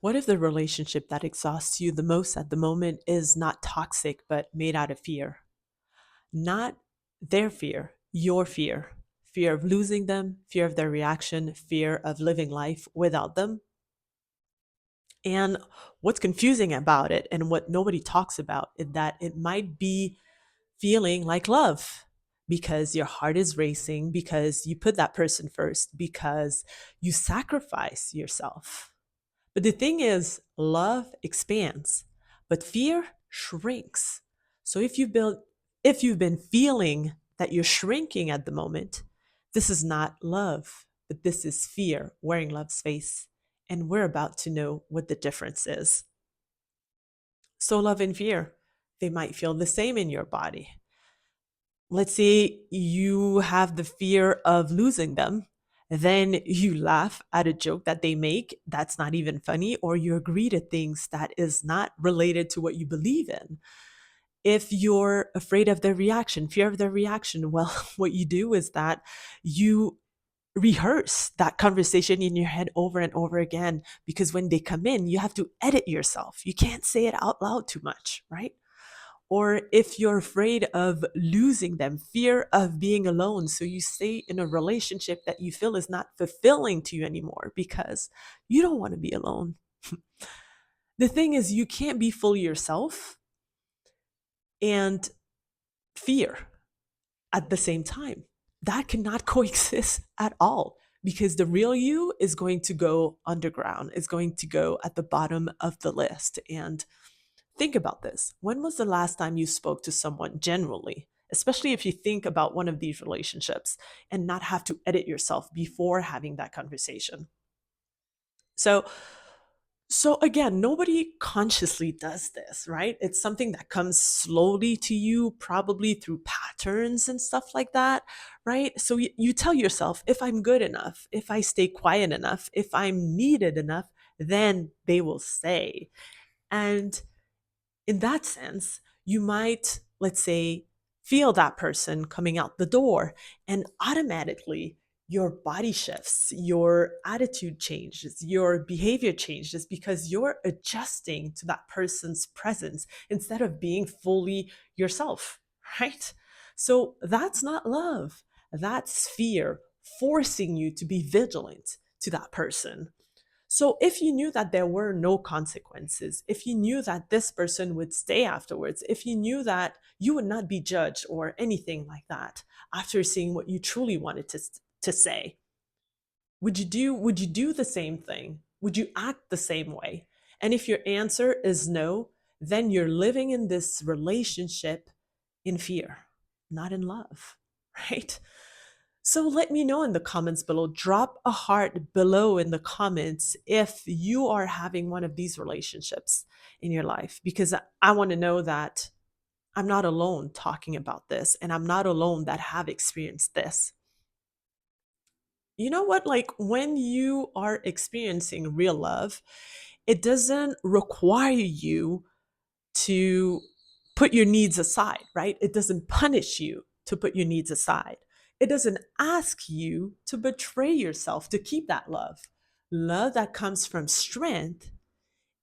What if the relationship that exhausts you the most at the moment is not toxic, but made out of fear? Not their fear, your fear. Fear of losing them, fear of their reaction, fear of living life without them. And what's confusing about it and what nobody talks about is that it might be feeling like love because your heart is racing, because you put that person first, because you sacrifice yourself. But the thing is, love expands, but fear shrinks. So if you've been feeling that you're shrinking at the moment, this is not love, but this is fear wearing love's face. And we're about to know what the difference is. So love and fear, they might feel the same in your body. Let's say you have the fear of losing them, then you laugh at a joke that they make that's not even funny, or you agree to things that is not related to what you believe in. If you're afraid of their reaction, fear of their reaction, well, what you do is that you rehearse that conversation in your head over and over again, because when they come in, you have to edit yourself. You can't say it out loud too much, right? Or if you're afraid of losing them, fear of being alone. So you stay in a relationship that you feel is not fulfilling to you anymore because you don't want to be alone. The thing is, you can't be fully yourself and fear at the same time. That cannot coexist at all because the real you is going to go underground, is going to go at the bottom of the list. And think about this. When was the last time you spoke to someone generally, especially if you think about one of these relationships and not have to edit yourself before having that conversation? So, so again, nobody consciously does this, right? It's something that comes slowly to you, probably through patterns and stuff like that, right? So you tell yourself, if I'm good enough, if I stay quiet enough, if I'm needed enough, then they will stay. And in that sense, you might, let's say, feel that person coming out the door, and automatically your body shifts, your attitude changes, your behavior changes because you're adjusting to that person's presence instead of being fully yourself, right? So that's not love. That's fear forcing you to be vigilant to that person. So if you knew that there were no consequences, if you knew that this person would stay afterwards, if you knew that you would not be judged or anything like that after seeing what you truly wanted to say, would you do the same thing? Would you act the same way? And if your answer is no, then you're living in this relationship in fear, not in love, right? So let me know in the comments below. Drop a heart below in the comments if you are having one of these relationships in your life, because I want to know that I'm not alone talking about this and I'm not alone that have experienced this. You know what? Like when you are experiencing real love, it doesn't require you to put your needs aside, right? It doesn't punish you to put your needs aside. It doesn't ask you to betray yourself to keep that love. Love that comes from strength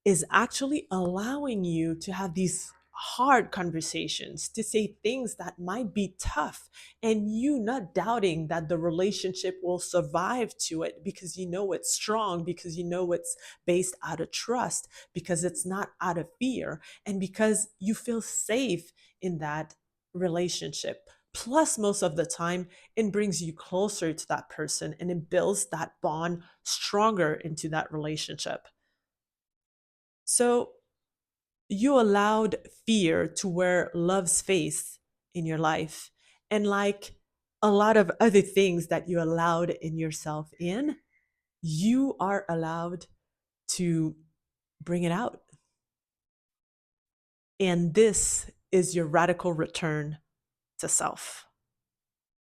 is actually allowing you to have these hard conversations, to say things that might be tough, and you not doubting that the relationship will survive to it because you know it's strong, because you know it's based out of trust, because it's not out of fear, and because you feel safe in that relationship. Plus, most of the time, it brings you closer to that person and it builds that bond stronger into that relationship. So, you allowed fear to wear love's face in your life. And like a lot of other things that you allowed in yourself in, you are allowed to bring it out. And this is your radical return to self.